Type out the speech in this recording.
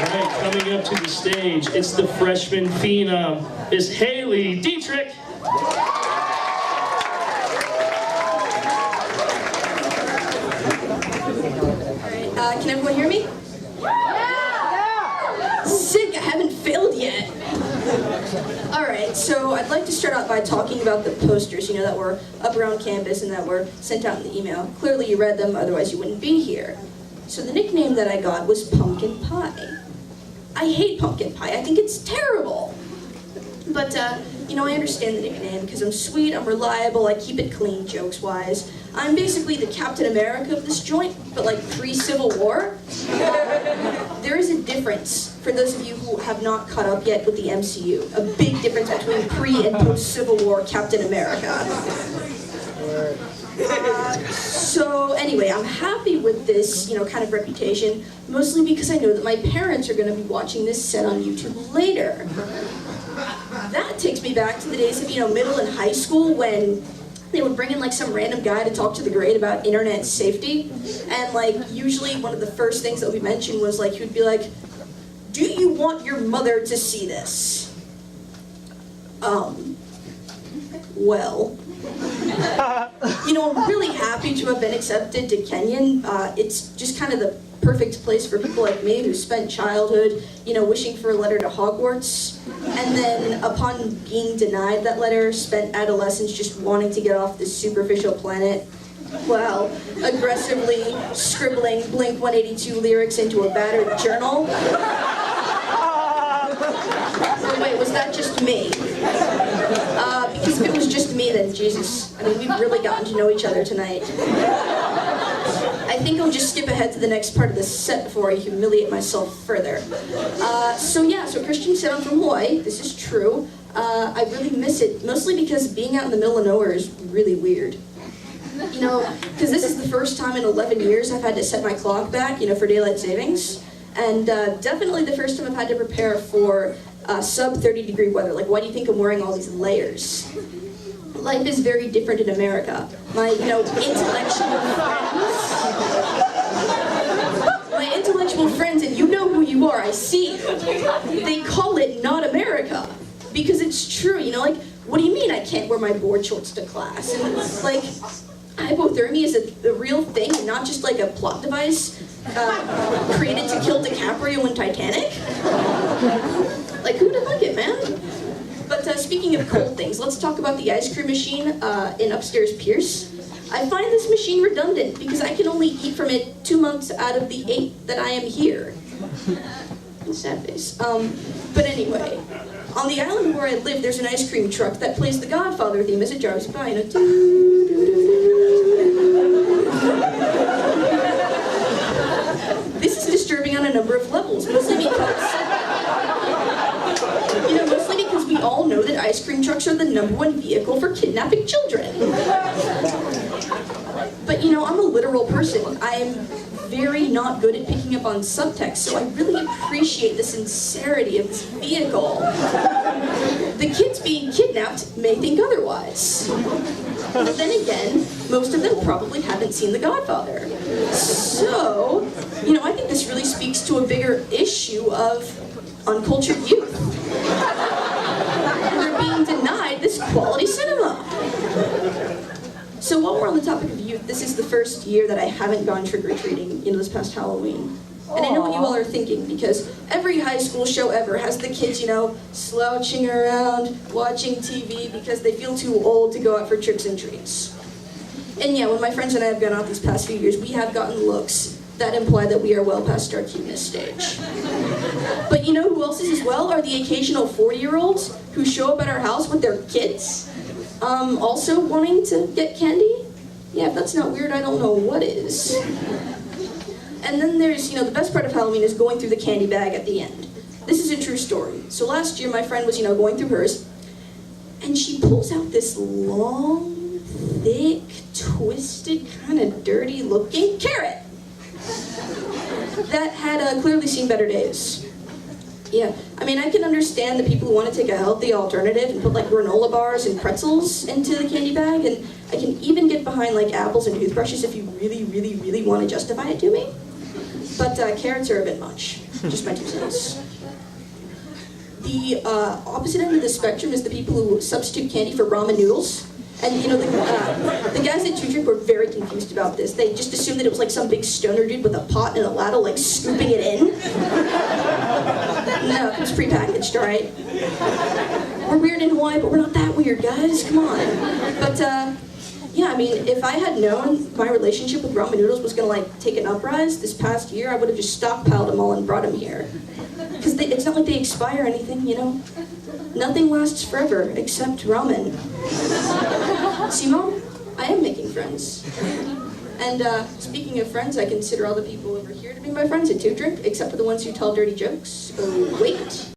right, coming up to the stage, it's the freshman phenom, Miss Hayley Dietrich. Can everyone hear me? Yeah! Sick, I haven't failed yet. Alright, so I'd like to start out by talking about the posters, that were up around campus and that were sent out in the email. Clearly you read them, otherwise you wouldn't be here. So the nickname that I got was Pumpkin Pie. I hate pumpkin pie, I think it's terrible. But, I understand the nickname because I'm sweet, I'm reliable, I keep it clean jokes-wise. I'm basically the Captain America of this joint, but like pre-Civil War. There is a difference for those of you who have not caught up yet with the MCU. A big difference between pre- and post-Civil War Captain America. So anyway, I'm happy with this, kind of reputation, mostly because I know that my parents are going to be watching this set on YouTube later. That takes me back to the days of, middle and high school when they would bring in like some random guy to talk to the grade about internet safety. And usually one of the first things that would be mentioned was he would be like, "Do you want your mother to see this?" Well. I'm really happy to have been accepted to Kenyon. It's just kind of the perfect place for people like me who spent childhood, wishing for a letter to Hogwarts. And then upon being denied that letter, spent adolescence just wanting to get off this superficial planet. While aggressively scribbling Blink-182 lyrics into a battered journal. Or wait, was that just me? Because if it was just me, then Jesus, we've really gotten to know each other tonight. I think I'll just skip ahead to the next part of the set before I humiliate myself further. So Christian said I'm from Hawaii. This is true. I really miss it, mostly because being out in the middle of nowhere is really weird. Because this is the first time in 11 years I've had to set my clock back, for daylight savings. And definitely the first time I've had to prepare for sub 30-degree weather. Why do you think I'm wearing all these layers? Life is very different in America. My, intellectual friends, and you know who you are, I see you. They call it not America. Because it's true, what do you mean I can't wear my board shorts to class? And hypothermia is a real thing, and not just a plot device created to kill DiCaprio in Titanic. Who'd have thunk it, man? But speaking of cold things, let's talk about the ice cream machine in upstairs Pierce. I find this machine redundant because I can only eat from it 2 months out of the 8 that I am here. Sad face. But anyway, on the island where I live, there's an ice cream truck that plays the Godfather theme as it drives by. This is disturbing on a number of levels, mostly because we all know that ice cream trucks are the #1 vehicle for kidnapping children. But I'm a literal person. I am very not good at picking up on subtext, so I really appreciate the sincerity of this vehicle. The kids being kidnapped may think otherwise. But then again, most of them probably haven't seen The Godfather. So, I think this really speaks to a bigger issue of uncultured youth. They're being denied this quality cinema. So while we're on the topic of youth, this is the first year that I haven't gone trick-or-treating, this past Halloween. And I know what you all are thinking, because every high school show ever has the kids, slouching around, watching TV because they feel too old to go out for tricks and treats. And yeah, when my friends and I have gone out these past few years, we have gotten looks that imply that we are well past our cuteness stage. But who else is as well? Are the occasional 40-year-olds who show up at our house with their kids, also wanting to get candy? Yeah, if that's not weird, I don't know what is. And then there's, the best part of Halloween is going through the candy bag at the end. This is a true story. So last year, my friend was, going through hers, and she pulls out this long, thick, twisted, kind of dirty-looking carrot that had clearly seen better days. Yeah, I can understand the people who want to take a healthy alternative and put granola bars and pretzels into the candy bag, and I can even get behind apples and toothbrushes if you really, really, really want to justify it to me. But carrots are a bit much. Just my 2 cents. The opposite end of the spectrum is the people who substitute candy for ramen noodles. And you know, the guys at Dietrich were very confused about this. They just assumed that it was like some big stoner dude with a pot and a ladle, like scooping it in. No, it was prepackaged, all right? We're weird in Hawaii, but we're not that weird, guys. Come on. But yeah, I mean, if I had known my relationship with ramen noodles was gonna like take an uprise this past year, I would have just stockpiled them all and brought them here. Because it's not like they expire or anything, you know? Nothing lasts forever except ramen. See, Mom? I am making friends. And speaking of friends, I consider all the people over here to be my friends at Dietrich, except for the ones who tell dirty jokes. Oh, wait.